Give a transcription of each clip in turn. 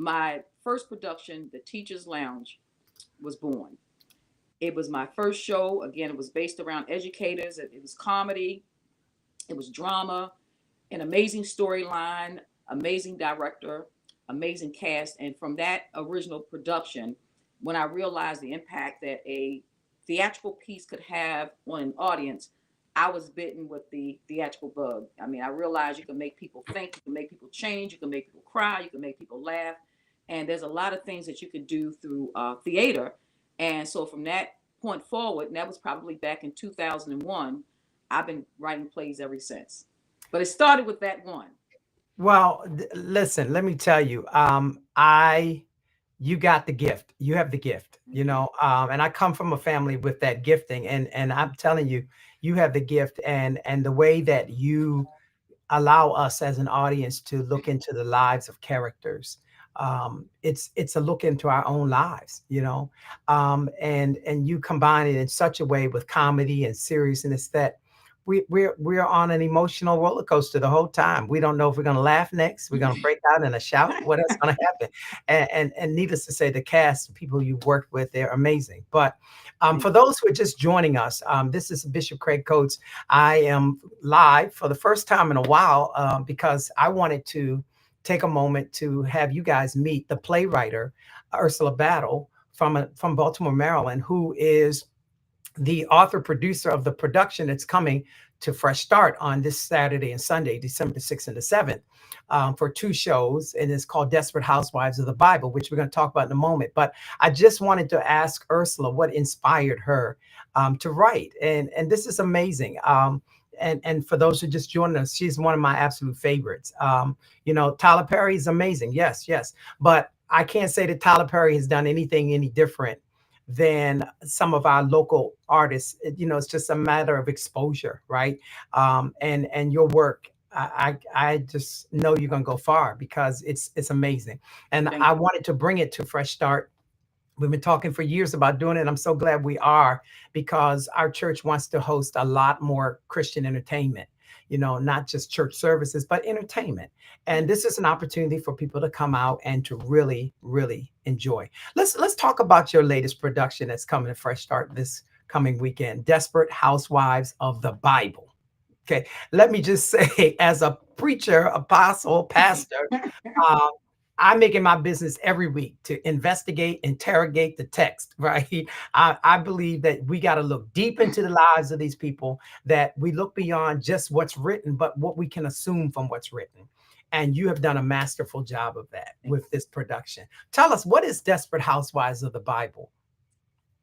my first production, The Teacher's Lounge, was born. It was my first show. Again, it was based around educators. It was comedy, it was drama, an amazing storyline, amazing director, amazing cast. And from that original production, when I realized the impact that a theatrical piece could have on an audience, I was bitten with the theatrical bug. I mean, I realized you can make people think, you can make people change, you can make people cry, you can make people laugh. And there's a lot of things that you can do through theater. And so from that point forward, and that was probably back in 2001, I've been writing plays ever since. But it started with that one. Well, listen, let me tell you, you got the gift. You have the gift, Mm-hmm. and I come from a family with that gifting, and I'm telling you, you have the gift, and the way that you allow us as an audience to look into the lives of characters. It's a look into our own lives, and you combine it in such a way with comedy and seriousness that we're on an emotional roller coaster the whole time. We don't know if we're going to laugh next, we're going to break out in a shout, what else going to happen. And needless to say, the cast, the people you worked with, they're amazing. But Thank for those who are just joining us, this is Bishop Craig Coates. I am live for the first time in a while, because I wanted to take a moment to have you guys meet the playwright Ursula Battle from Baltimore, Maryland, who is the author producer of the production that's coming to Fresh Start on this Saturday and Sunday, December 6th and the 7th, for two shows. And it's called Desperate Housewives of the Bible, which we're going to talk about in a moment. But I just wanted to ask Ursula what inspired her to write. And this is amazing. And for those who just joined us, she's one of my absolute favorites. Tyler Perry is amazing. Yes, yes. But I can't say that Tyler Perry has done anything any different than some of our local artists. It's just a matter of exposure, right? And your work, I just know you're gonna go far because it's amazing. And thank I wanted to bring it to Fresh Start. We've been talking for years about doing it. I'm so glad we are, because our church wants to host a lot more Christian entertainment, not just church services, but entertainment. And this is an opportunity for people to come out and to really, really enjoy. Let's talk about your latest production that's coming to Fresh Start this coming weekend, Desperate Housewives of the Bible. Okay, let me just say, as a preacher, apostle, pastor, you. um, I'm making my business every week to investigate, interrogate the text, right? I believe that we got to look deep into the lives of these people, that we look beyond just what's written, but what we can assume from what's written. And you have done a masterful job of that with this production. Tell us, what is Desperate Housewives of the Bible?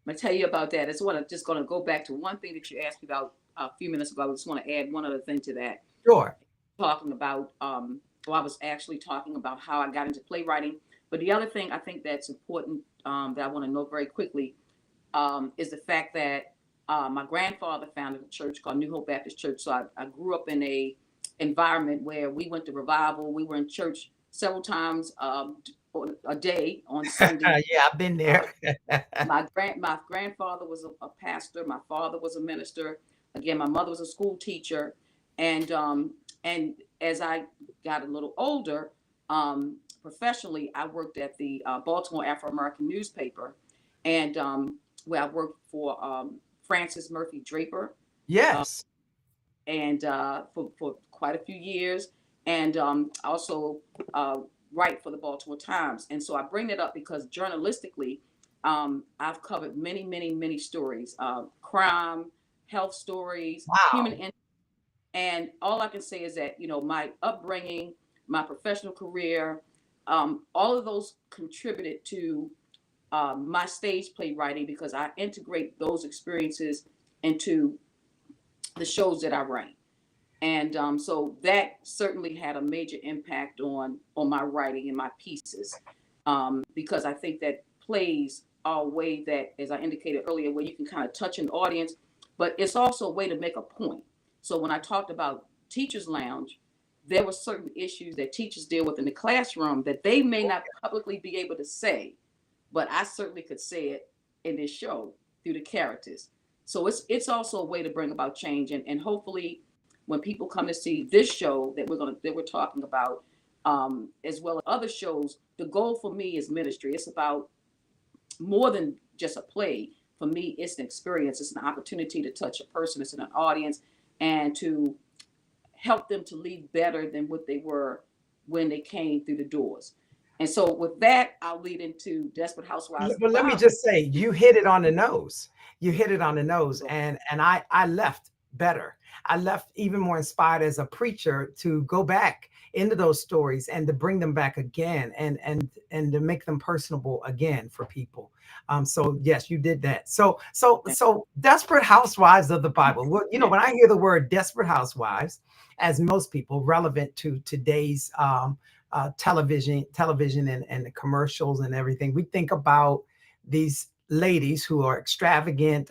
I'm gonna tell you about that. I just gonna go back to one thing that you asked me about a few minutes ago. I just want to add one other thing to that. Sure. Talking about, well, I was actually talking about how I got into playwriting. But the other thing I think that's important, that I want to know very quickly, is the fact that my grandfather founded a church called New Hope Baptist Church. So I grew up in a environment where we went to revival. We were in church several times a day on Sunday. Yeah, I've been Uh, there. my grandfather was a pastor. My father was a minister. Again, my mother was a school teacher, and as I got a little older, professionally, I worked at the Baltimore Afro American newspaper, and where I worked for Francis Murphy Draper, uh, Yes. and for quite a few years, and also uh, write for the Baltimore Times. And so I bring that up because journalistically, I've covered many, many, many stories, crime, health stories, Wow. and all I can say is that, my upbringing, my professional career, all of those contributed to my stage play writing because I integrate those experiences into the shows that I write. And so that certainly had a major impact on my writing and my pieces, because I think that plays are a way that, as I indicated earlier, where you can kind of touch an audience, but it's also a way to make a point. So when I talked about Teachers Lounge, there were certain issues that teachers deal with in the classroom that they may not publicly be able to say, but I certainly could say it in this show through the characters. So it's also a way to bring about change, and hopefully when people come to see this show that we're talking about, as well as other shows. The goal for me is ministry. It's about more than just a play. For me, it's an experience. It's an opportunity to touch a person. It's an audience, and to help them to leave better than what they were when they came through the doors. And so, with that, I'll lead into Desperate Housewives of the Well, let me Bible. just say, you hit it on the nose. You hit it on the nose, and I left better. I left even more inspired as a preacher to go back into those stories and to bring them back again, and to make them personable again for people. So yes, you did that. So Desperate Housewives of the Bible. Well, when I hear the word Desperate Housewives, as most people relevant to today's television and the commercials and everything. We think about these ladies who are extravagant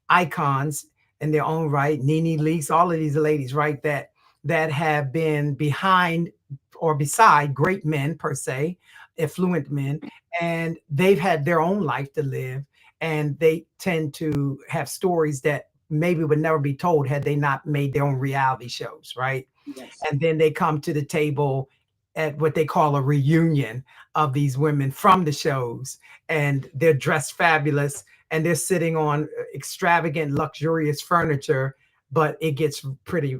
icons in their own right. Nene Leakes, all of these ladies, right? That have been behind or beside great men per se, affluent men, and they've had their own life to live, and they tend to have stories that maybe would never be told had they not made their own reality shows, right? Yes, And then they come to the table at what they call a reunion of these women from the shows, and they're dressed fabulous and they're sitting on extravagant luxurious furniture, but it gets pretty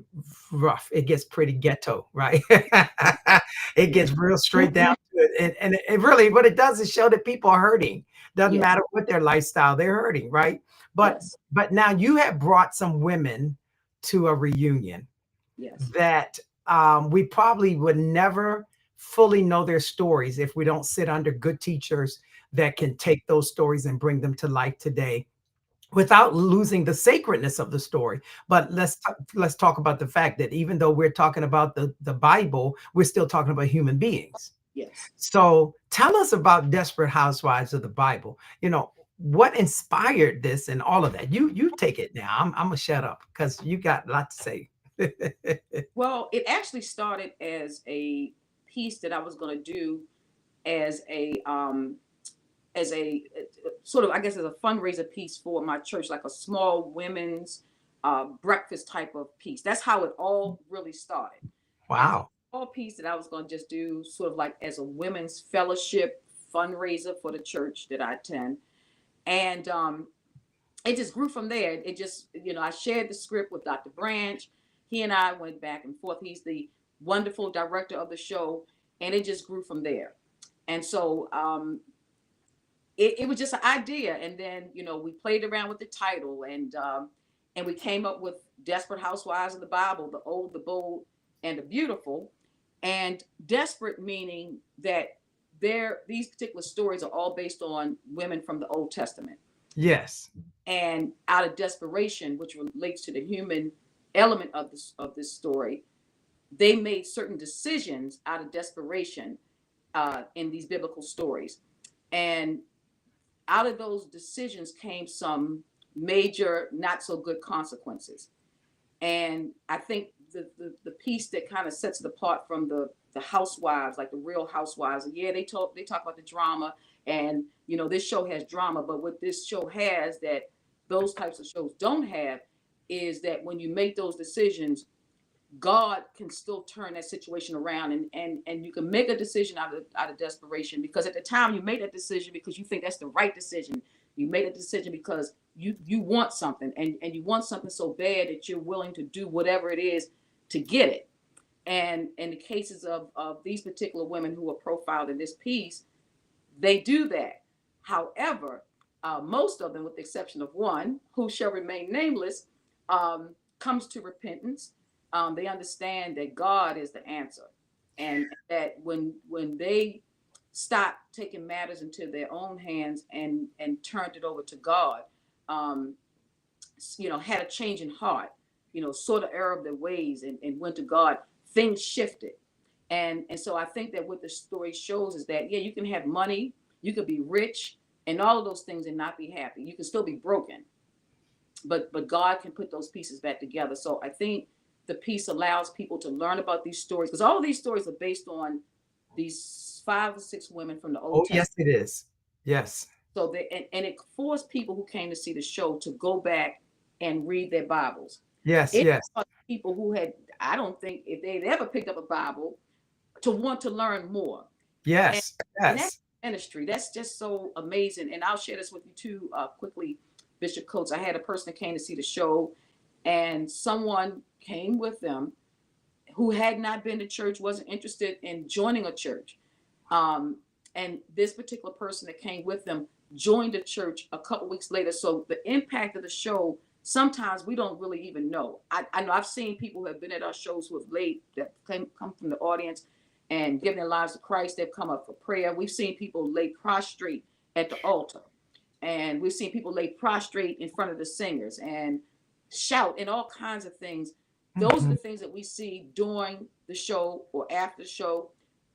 rough, it gets pretty ghetto, right? It yes, gets real straight down to it, and it really, what it does is show that people are hurting. Doesn't yes, matter what their lifestyle, they're hurting, right? but yes, but now you have brought some women to a reunion yes, that we probably would never fully know their stories if we don't sit under good teachers that can take those stories and bring them to life today without losing the sacredness of the story. But let's talk about the fact that even though we're talking about the Bible, we're still talking about human beings. yes. So tell us about Desperate Housewives of the Bible. What inspired this and all of that. You take it now. I'm gonna shut up because you got a lot to say. Well, it actually started as a piece that I was going to do as a sort of, I guess, as a fundraiser piece for my church, like a small women's breakfast type of piece. That's how it all really started. And so, Wow. all piece that I was going to just do sort of like as a women's fellowship fundraiser for the church that I attend. And it just grew from there. It just, I shared the script with Dr. Branch. He and I went back and forth. He's the wonderful director of the show, and it just grew from there. And so it was just an idea, and then we played around with the title, and we came up with Desperate Housewives of the Bible: the old, the bold, and the beautiful. And desperate meaning that these particular stories are all based on women from the Old Testament, Yes. and out of desperation, which relates to the human element of this story, they made certain decisions out of desperation in these biblical stories, and out of those decisions came some major, not so good consequences. And I think the piece that kind of sets it apart from the housewives, like the Real Housewives, yeah, they talk about the drama, and this show has drama, but what this show has that those types of shows don't have is that when you make those decisions, God can still turn that situation around, and you can make a decision out of desperation, because at the time you made that decision because you think that's the right decision. You made a decision because you want something, and you want something so bad that you're willing to do whatever it is to get it. And in the cases of these particular women who are profiled in this piece, they do that. However, most of them, with the exception of one, who shall remain nameless, comes to repentance. They understand that God is the answer, and that when they stop taking matters into their own hands and turned it over to God, um, had a change in heart, sort of error of their ways, and went to God, things shifted. And so I think that what the story shows is that, yeah, you can have money, you could be rich, and all of those things and not be happy. You can still be broken, but God can put those pieces back together. So I think the piece allows people to learn about these stories, because all of these stories are based on these 5 or 6 women from the Old Oh, Testament. yes, it is. Yes. So and it forced people who came to see the show to go back and read their Bibles. Yes. It Yes. caused people who had, I don't think if they'd ever picked up a Bible, to want to learn more. And Yes. and that Yes. ministry, that's just so amazing. And I'll share this with you too, quickly, Bishop Coates. I had a person that came to see the show, and someone came with them who had not been to church, wasn't interested in joining a church. Um, and this particular person that came with them joined the church a couple weeks later. So the impact of the show, sometimes we don't really even know. I know I've seen people who have been at our shows who have laid, that come from the audience and given their lives to Christ. They've come up for prayer. We've seen people lay prostrate at the altar. And we've seen people lay prostrate in front of the singers and shout and all kinds of things. Those are Mhm. the things that we see during the show or after the show.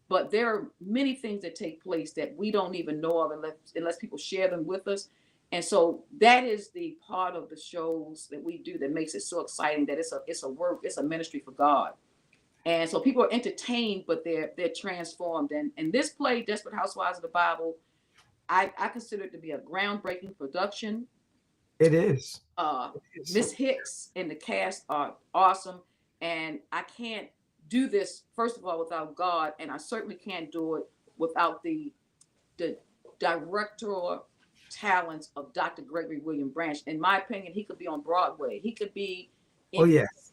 But there are many things that take place that we don't even know of unless people share them with us. And so that is the part of the shows that we do that makes it so exciting, that it's a work, it's a ministry for God. And so people are entertained, but they're transformed. And this play, Desperate Housewives of the Bible, I consider it to be a groundbreaking production. It is. uh It is. Miss Hicks and the cast are awesome, and I can't do this, first of all, without God, and I certainly can't do it without the director talents of Dr. Gregory William Branch. In my opinion, he could be on Broadway, he could be Oh, in yes.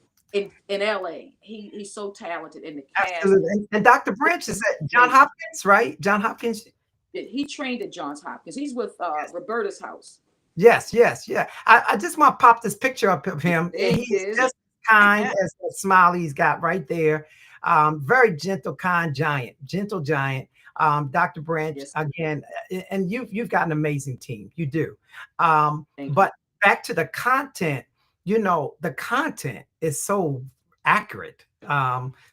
LA. He's so talented, and the cast Absolutely. And Dr. Branch is at John amazing. Hopkins, right? John Hopkins. He trained at Johns Hopkins. He's with Roberta's house. Yes, yes, yeah. I just want to pop this picture up of him. There And he he is is. just kind as the smile he's got right there. Very gentle, kind giant, gentle giant. Dr. Branch, Yes, again, and you've got an amazing team. You do. thank you. But back to the content, the content is so accurate.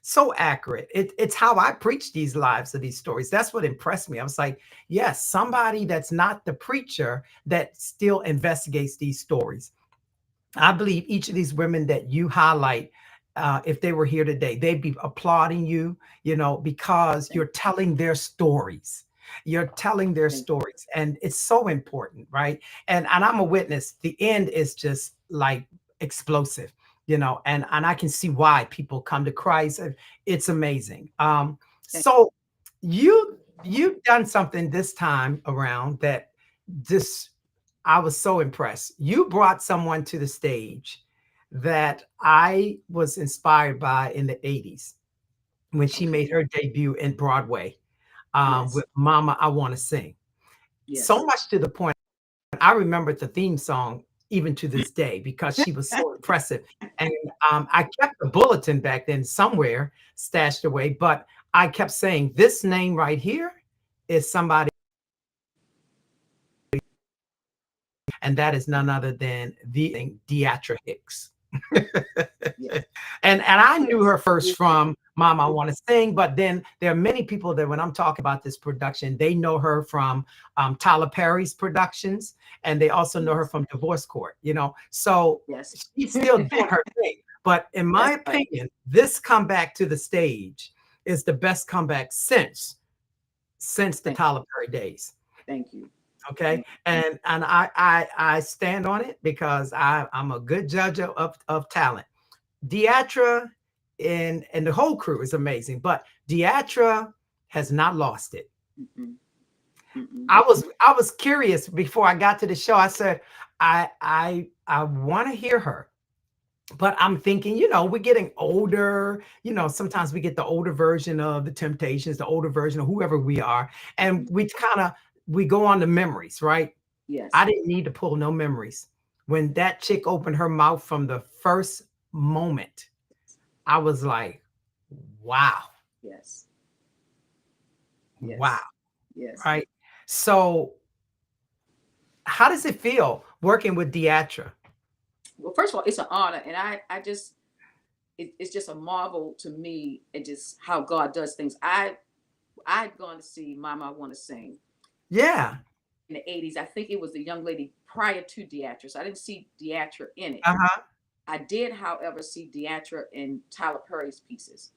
So accurate. It's how I preach these lives of these stories. That's what impressed me. I was like, yes, somebody that's not the preacher that still investigates these stories. I believe each of these women that you highlight, if they were here today, they'd be applauding you, because Thank you're telling their stories. You're telling their thank stories, and it's so important, right? And I'm a witness. The end is just like explosive, and I can see why people come to Christ. And it's amazing. thank So you've done something this time around that this I was so impressed. You brought someone to the stage that I was inspired by in the 80s when she Okay. made her debut in Broadway, Yes. with Mama, I Want to Sing. So Yes. much to the point, I remember the theme song even to this day because she was so impressive. And I kept the bulletin back then somewhere stashed away, but I kept saying, this name right here is somebody, and that is none other than the Deatra Hicks. Yes. And I knew Yes. her first Yes. from Mama I Want to Sing, but then there are many people that when I'm talking about this production, they know her from Tyler Perry's productions, and they also know her Yes. from Divorce Court. So Yes. she's still doing her thing. But in my That's right. opinion, this comeback to the stage is the best comeback since the Thank, Tyler Perry days. thank you. Okay, Thank and I stand on it because I'm a good judge of talent. Deatra and the whole crew is amazing, but Deatra has not lost it. you. Mm-mm. Mm-mm. I was curious before I got to the show. I said, I want to hear her, but I'm thinking, we're getting older. Sometimes we get the older version of the Temptations, the older version of whoever we are, and Mm-mm. we go on to memories, right? I Yes. didn't need to pull no memories. When that chick opened her mouth from the first moment, I was like, wow, Yes. wow, Yes. Yes. right? So, how does it feel working with Deatra? Well, first of all, it's an honor, and I just, it's just a marvel to me, and just how God does things. I'd gone to see Mama I Want to Sing Yeah. in the '80s. I think it was the young lady prior to Deatra, so I didn't see Deatra in it. Uh-huh. I did, however, see Deatra in Tyler Perry's pieces.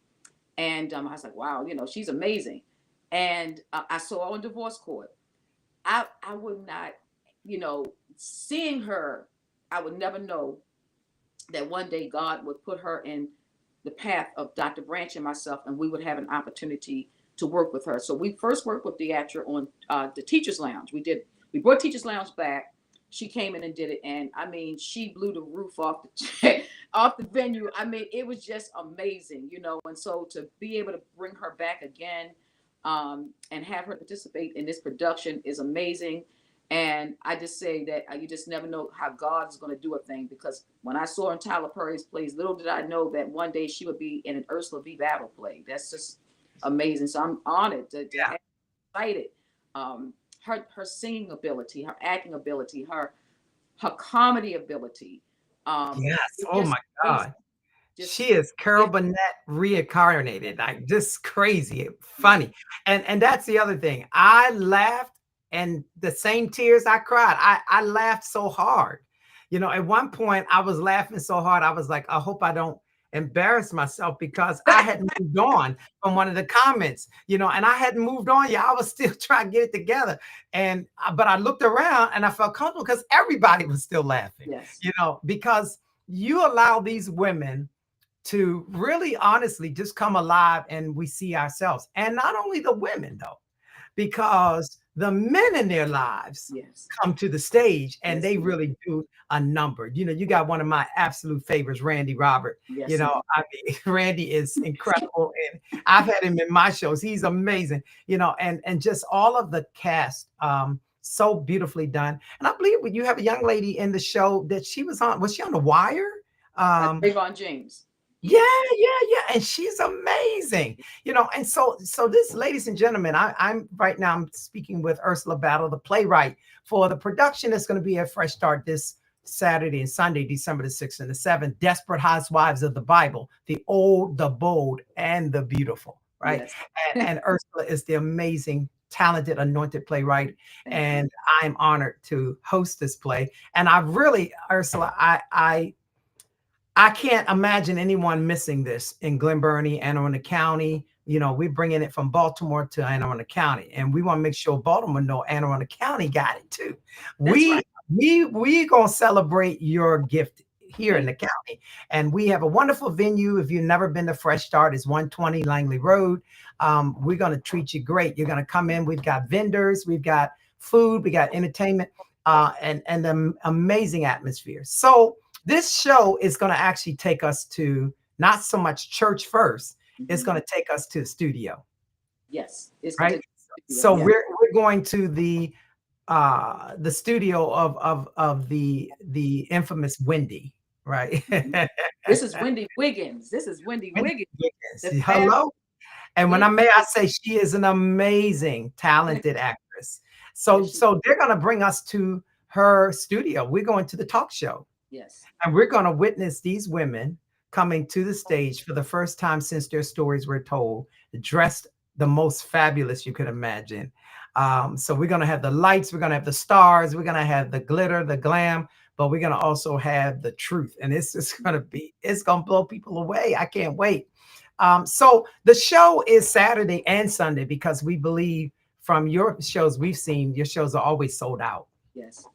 And I was like, wow, she's amazing. And I saw her on Divorce Court. I would not, seeing her, I would never know that one day God would put her in the path of Dr. Branch and myself, and we would have an opportunity to work with her. So we first worked with Deatra on the Teachers Lounge. We brought Teachers Lounge back. She came in and did it, and I mean, she blew the roof off the off the venue. I mean, it was just amazing, you know. And so to be able to bring her back again, and have her participate in this production is amazing. And I just say that you just never know how God is going to do a thing, because when I saw her in Tyler Perry's plays, little did I know that one day she would be in an Ursula V. Battle play. That's just amazing. So I'm honored to Yeah. have excited. Her singing ability, her acting ability, her comedy ability. Yes. It's Oh just my amazing. God. Just She is Carol give Burnett reincarnated, like just crazy, yeah. funny. And that's the other thing. I laughed and the same tears I cried. I laughed so hard. You know, at one point I was laughing so hard, I was like, I hope I don't embarrass myself because I had moved on from one of the comments, you know, and I hadn't moved on yet. I was still trying to get it together. And but I looked around and I felt comfortable because everybody was still laughing, Yes. you know, because you allow these women to really honestly just come alive and we see ourselves. And not only the women, though, because the men in their lives Yes. come to the stage and Yes, they he does. really do a number. You know, you got one of my absolute favorites, Randy Robert. You Yes, he know, does. I mean, Randy is incredible. And I've had him in my shows. He's amazing, you know, and just all of the cast, so beautifully done. And I believe when you have a young lady in the show that she was she on The Wire? Um, Trayvon James. yeah, Yes. yeah, and she's amazing, you know. And so this, ladies and gentlemen, I'm right now. I'm speaking with Ursula Battle, the playwright, for the production that's going to be at Fresh Start this Saturday and Sunday, December the 6th and the 7th. Desperate Housewives of the Bible, the old, the bold, and the beautiful. Right, Yes. and Ursula is the amazing, talented, anointed playwright, Thank you. and I'm honored to host this play. And I really, Ursula, I can't imagine anyone missing this in Glen Burnie, Anne Arundel County. You know, we're bringing it from Baltimore to Anne Arundel County, and we want to make sure Baltimore know Anne Arundel County got it too. That's right. We gonna celebrate your gift here in Thank the county, and we have a wonderful venue. If you've never been to Fresh Start, it's 120 Langley Road. We're gonna treat you great. You're gonna come in. We've got vendors, we've got food, we got entertainment, and an amazing atmosphere. So this show is going to actually take us to not so much church first. you. It's Hmm. going to take us to the studio, Yes. It's going right? to studio. So Yeah. we're going to the studio of the infamous Wendy, right? Mhm. This is Wendy Wiggins. This is Wendy Wendy Wiggins. The Wiggins. fab. Hello. And when Yeah. I may I say she is an amazing, talented actress. So Yes. She. so they're going to bring us to her studio. We're going to the talk show. Yes. And we're going to witness these women coming to the stage for the first time since their stories were told, dressed the most fabulous you could imagine. So we're going to have the lights, we're going to have the stars, we're going to have the glitter, the glam, but we're going to also have the truth. And it's just going to be, it's going to blow people away. I can't wait. So the show is Saturday and Sunday because we believe from your shows we've seen, your shows are always sold out. Yes.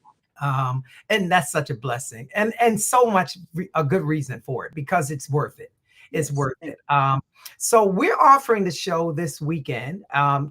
And that's such a blessing and so much a good reason for it because it's worth it. It's Yes. worth Thank it. So we're offering the show this weekend,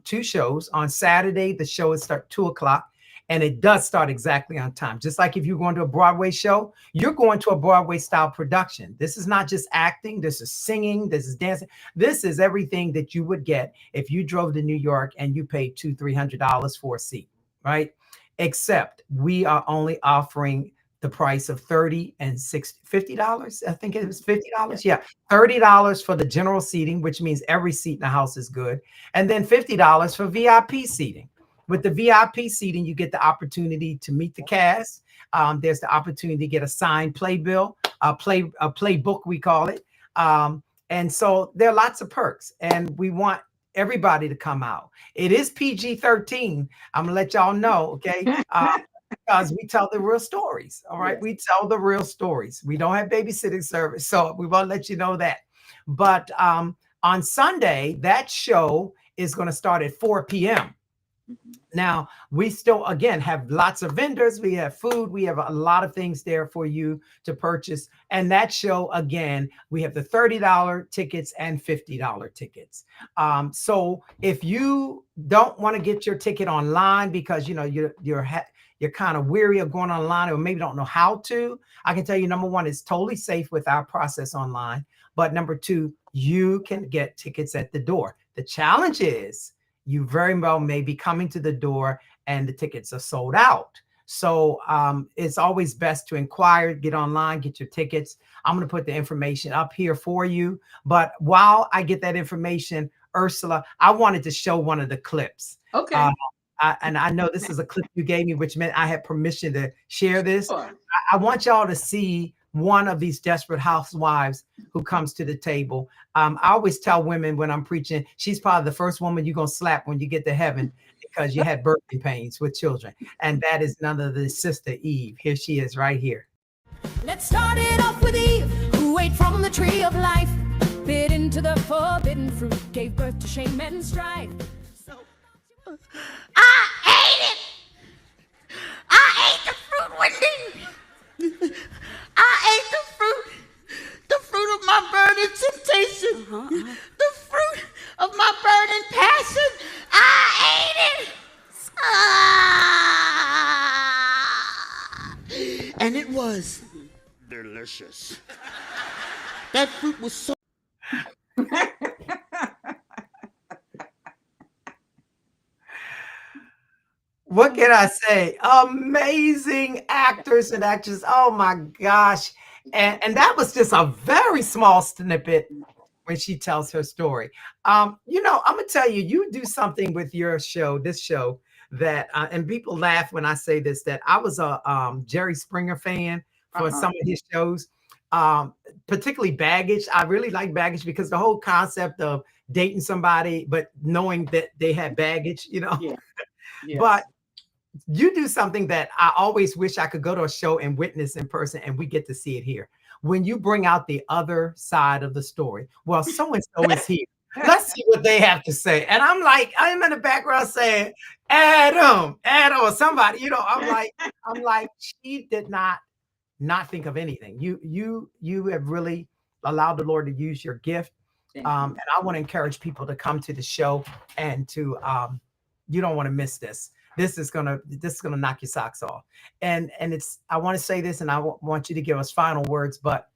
two shows. On Saturday the show is start 2 o'clock, and it does start exactly on time. Just like if you're going to a Broadway show, you're going to a Broadway style production. This is not just acting, this is singing, this is dancing, this is everything that you would get if you drove to New York and you paid $200-300 for a seat, right? Except we are only offering the price of 30 and 60 $50. I think it was you. $50. Yeah, $30 for the general seating, which means every seat in the house is good, and then $50 for VIP seating. With the VIP seating, you get the opportunity to meet the cast. There's the opportunity to get a signed playbill, a playbook, we call it. And so there are lots of perks, and we want everybody to come out. It is PG-13. I'm gonna let y'all know, okay? Because we tell the real stories. All right, Yes. we tell the real stories. We don't have babysitting service, so we won't let you know that. But on Sunday, that show is going to start at 4 p.m. Mhm. Now, we still, again, have lots of vendors. We have food. We have a lot of things there for you to purchase. And that show, again, we have the $30 tickets and $50 tickets. So if you don't want to get your ticket online because, you're kind of weary of going online or maybe don't know how to, I can tell you, number one, it's totally safe with our process online. But number two, you can get tickets at the door. The challenge is, you very well may be coming to the door and the tickets are sold out. So it's always best to inquire, get online, get your tickets. I'm going to put the information up here for you. But while I get that information, Ursula, I wanted to show one of the clips. Okay. Uh, and I know this is a clip you gave me, which meant I had permission to share this. Sure. I want y'all to see one of these desperate housewives who comes to the table. I always tell women when I'm preaching, she's probably the first woman you're going to slap when you get to heaven because you had birthing pains with children. And that is none other than Sister Eve. Here she is right here. Let's start it off with Eve, who ate from the tree of life, bit into the forbidden fruit, gave birth to shame and strife. So I ate it. I ate the fruit, Wendy. I ate the fruit of my burning temptation, the fruit of my burning passion. I ate it. And it was delicious. That fruit was so. What can I say? Amazing actors and actresses. Oh my gosh. And that was just a very small snippet when she tells her story. I'm gonna tell you, you do something with your show, this show, that and people laugh when I say this, that I was a Jerry Springer fan for some of his shows. Particularly Baggage. I really like Baggage because the whole concept of dating somebody, but knowing that they had baggage, Yeah. Yes. But you do something that I always wish I could go to a show and witness in person, and we get to see it here. When you bring out the other side of the story, well, so and so is here. Let's see what they have to say. And I'm in the background saying, Adam, or somebody, I'm like, she did not think of anything. You have really allowed the Lord to use your gift. Thank you. And I want to encourage people to come to the show and to you don't want to miss this. This is gonna knock your socks off. And I want to say this, and I want you to give us final words. But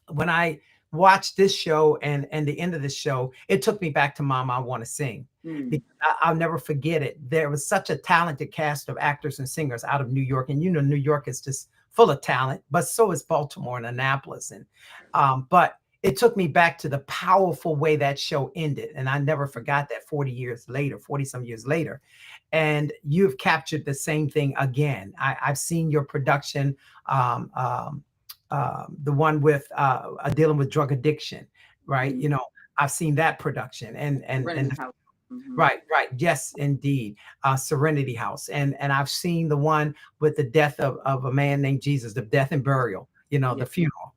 when I watched this show and the end of the show, it took me back to Mama, I Want to Sing. Because I'll never forget it. There was such a talented cast of actors and singers out of New York, and New York is just full of talent, but so is Baltimore and Annapolis. And but it took me back to the powerful way that show ended. And I never forgot that 40 some years later. And you've captured the same thing again. I've seen your production, the one with dealing with drug addiction, right? I've seen that production and right. Yes, indeed. Serenity House. And I've seen the one with the death of a man named Jesus, the death and burial, the funeral.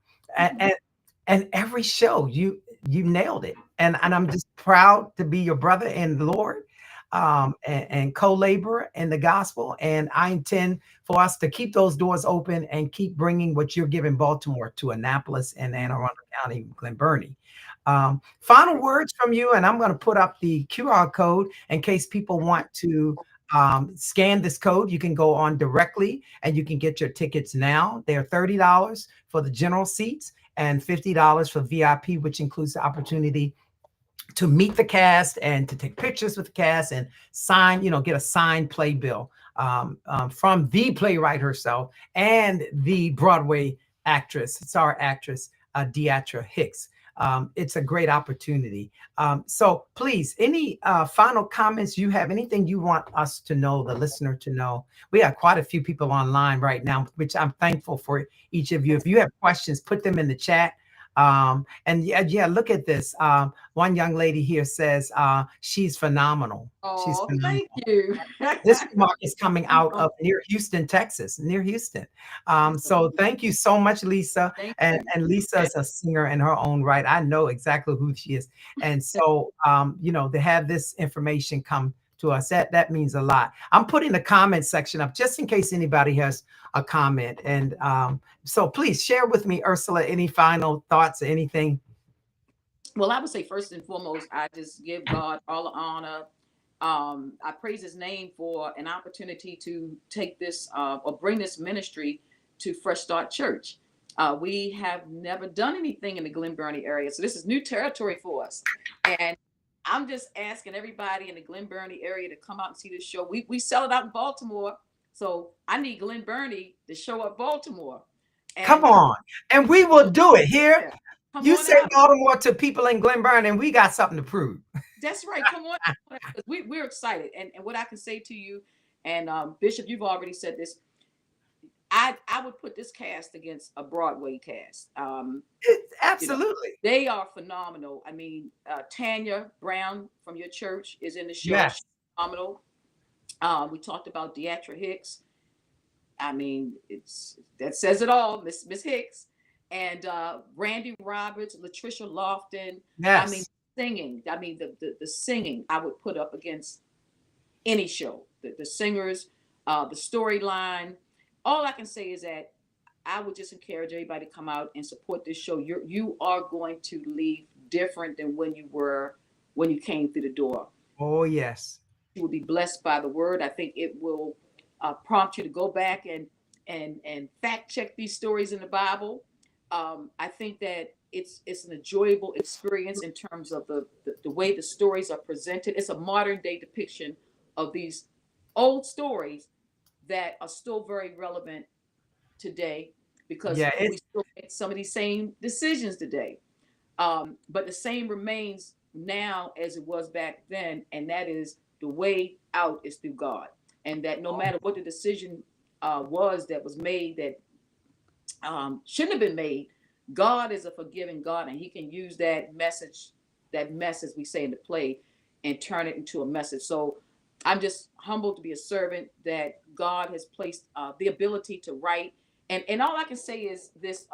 And every show you nailed it. And I'm just proud to be your brother in the Lord, and co-laborer in the gospel. And I intend for us to keep those doors open and keep bringing what you're giving Baltimore to Annapolis and Anne Arundel County, Glen Burnie. Final words from you, and I'm going to put up the QR code in case people want to scan this code. You can go on directly and you can get your tickets now. They're $30 for the general seats and $50 for VIP, which includes the opportunity to meet the cast and to take pictures with the cast and sign, get a signed playbill from the playwright herself and the Broadway actress, star actress, Deatra Hicks. It's a great opportunity. So please, any final comments you have, anything you want us to know, the listener to know? We have quite a few people online right now, which I'm thankful for each of you. If you have questions, put them in the chat. And yeah, look at this. One young lady here says she's phenomenal. She's Oh, phenomenal. thank you. This remark is coming out of near Houston, Texas, near Houston. So thank you so much, Lisa. Thank And Lisa is a singer in her own right. I know exactly who she is. And so, to have this information come to us. That means a lot. I'm putting the comment section up just in case anybody has a comment. And so please share with me, Ursula, any final thoughts or anything. Well, I would say first and foremost, I just give God all the honor. I praise His name for an opportunity to take this or bring this ministry to Fresh Start Church. We have never done anything in the Glen Burnie area, so this is new territory for us. And I'm just asking everybody in the Glen Burnie area to come out and see this show. We sell it out in Baltimore, so I need Glen Burnie to show up Baltimore. And come on, and we will do it here. Come You on say out. Baltimore to people in Glen Burnie, and we got something to prove. That's right. Come on. We're excited. And what I can say to you, and Bishop, you've already said this, I would put this cast against a Broadway cast. Absolutely. They are phenomenal. I mean, Tanya Brown from your church is in the show. Yes. She's phenomenal. We talked about Deatra Hicks. I mean, that says it all, Miss Hicks. And Randy Roberts, Latricia Lofton. Yes. I mean, singing. I mean, the singing I would put up against any show. The singers, the storyline. All I can say is that I would just encourage everybody to come out and support this show. You are going to leave different than when you came through the door. Oh, yes. You will be blessed by the word. I think it will prompt you to go back and fact check these stories in the Bible. I think that it's an enjoyable experience in terms of the way the stories are presented. It's a modern day depiction of these old stories that are still very relevant today because we still make some of these same decisions today. But the same remains now as it was back then, and that is the way out is through God. And that no matter what the decision was that was made that shouldn't have been made, God is a forgiving God, and He can use that message we say in the play, and turn it into a message. So I'm just humbled to be a servant that God has placed the ability to write. And all I can say is this,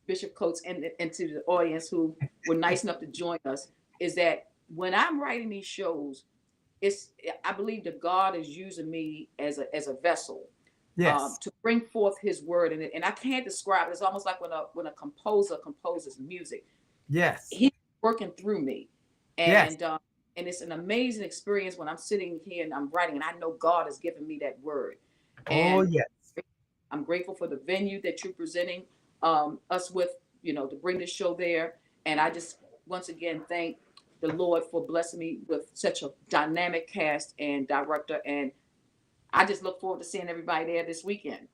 Bishop Coates, and to the audience who were nice enough to join us, is that when I'm writing these shows, I believe that God is using me as a vessel. Yes. To bring forth His word, and I can't describe it. It's almost like when a composer composes music. Yes. He's working through me, Yes. And it's an amazing experience when I'm sitting here and I'm writing, and I know God has given me that word. Oh, And yes. I'm grateful for the venue that you're presenting us with, to bring this show there. And I just once again thank the Lord for blessing me with such a dynamic cast and director, and I just look forward to seeing everybody there this weekend.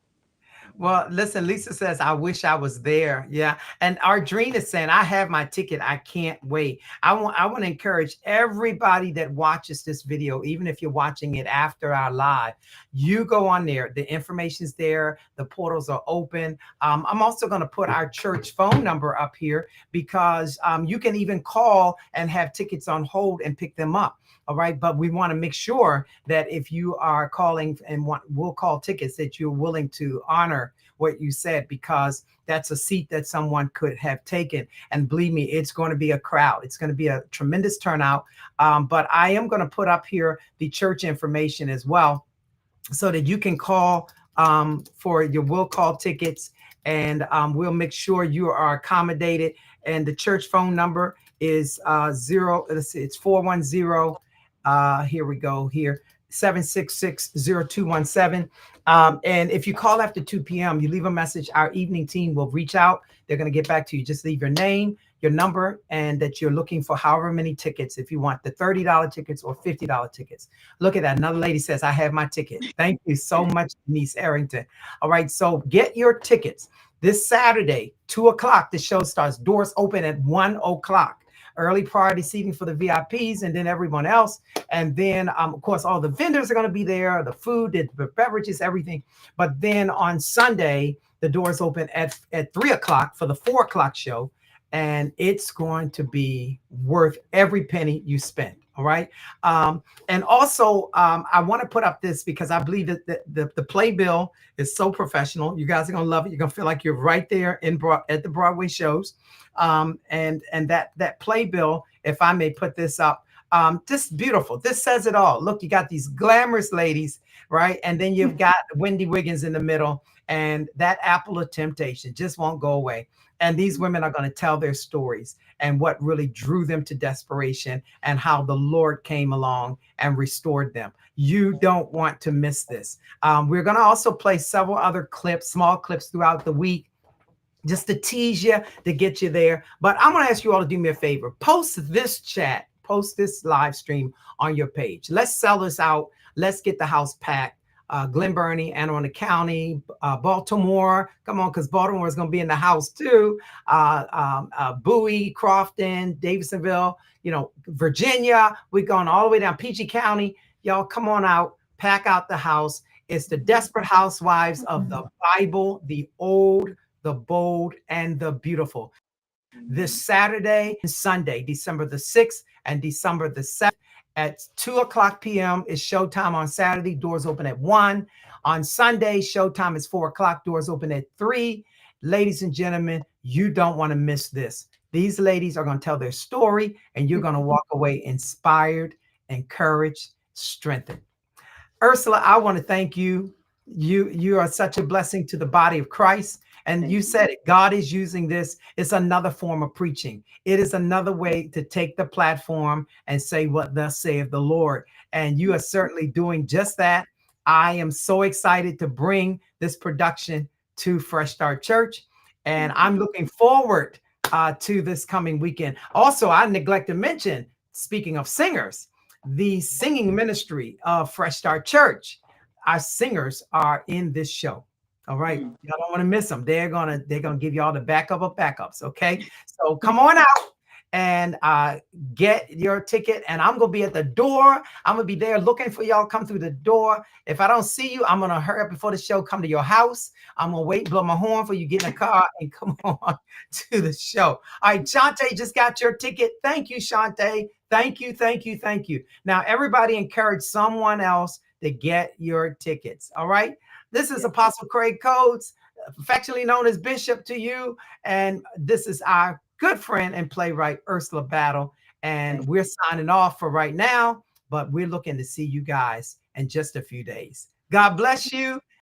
Well, listen, Lisa says, I wish I was there. Yeah. And Ardreen is saying, I have my ticket. I can't wait. I want to encourage everybody that watches this video, even if you're watching it after our live, you go on there. The information's there. The portals are open. I'm also going to put our church phone number up here because you can even call and have tickets on hold and pick them up. All right. But we want to make sure that if you are calling and we'll call tickets, that you're willing to honor what you said, because that's a seat that someone could have taken. And believe me, it's going to be a crowd. It's going to be a tremendous turnout. But I am going to put up here the church information as well, so that you can call for your will call tickets, and we'll make sure you are accommodated. And the church phone number is it's 410. Here we go here. 766-0217. And if you call after 2 p.m., you leave a message, our evening team will reach out. They're going to get back to you. Just leave your name, your number, and that you're looking for however many tickets, if you want the $30 tickets or $50 tickets. Look at that. Another lady says, I have my ticket. Thank you so much, Denise Arrington. All right. So get your tickets this Saturday, 2 o'clock. The show starts. Doors open at 1 o'clock. Early priority seating for the VIPs, and then everyone else. And then, of course, all the vendors are going to be there, the food, the beverages, everything. But then on Sunday, the doors open at 3 o'clock for the 4 o'clock show. And it's going to be worth every penny you spend. All right. And also, I want to put up this because I believe that the playbill is so professional. You guys are going to love it. You're going to feel like you're right there at the Broadway shows. And that playbill, if I may put this up, Just beautiful. This says it all. Look, you got these glamorous ladies, right? And then you've got Wendy Wiggins in the middle, and that apple of temptation just won't go away. And these women are going to tell their stories and what really drew them to desperation and how the Lord came along and restored them. You don't want to miss this. We're going to also play several other clips, small clips throughout the week, just to tease you, to get you there. But I'm going to ask you all to do me a favor. Post this chat, post this live stream on your page. Let's sell this out. Let's get the house packed. Glen Burnie, Anne Arundel County, Baltimore. Come on, because Baltimore is going to be in the house too. Bowie, Crofton, Davidsonville, Virginia. We're going all the way down PG County. Y'all come on out, pack out the house. It's the Desperate Housewives of the Bible, the old, the bold, and the beautiful. This Saturday and Sunday, December the 6th and December the 7th at 2:00 p.m. is showtime on Saturday. Doors open at 1. On Sunday, showtime is 4:00. Doors open at 3. Ladies and gentlemen, you don't want to miss this. These ladies are going to tell their story, and you're going to walk away inspired, encouraged, strengthened. Ursula, I want to thank you. You are such a blessing to the body of Christ. And you said it, God is using this. It's another form of preaching. It is another way to take the platform and say what thus saith the Lord. And you are certainly doing just that. I am so excited to bring this production to Fresh Start Church. And I'm looking forward to this coming weekend. Also, I neglected to mention, speaking of singers, the singing ministry of Fresh Start Church. Our singers are in this show. All right. Y'all don't want to miss them. They're gonna give you all the backup of backups. Okay. So come on out and get your ticket. And I'm gonna be at the door. I'm gonna be there looking for y'all. Come through the door. If I don't see you, I'm gonna hurry up before the show. Come to your house. I'm gonna wait, blow my horn for you, get in the car, and come on to the show. All right, Shante just got your ticket. Thank you, Shante. Thank you, thank you, thank you. Now, everybody encourage someone else to get your tickets. All right. This is Apostle Craig Coates, affectionately known as Bishop to you. And this is our good friend and playwright, Ursula Battle. And we're signing off for right now, but we're looking to see you guys in just a few days. God bless you.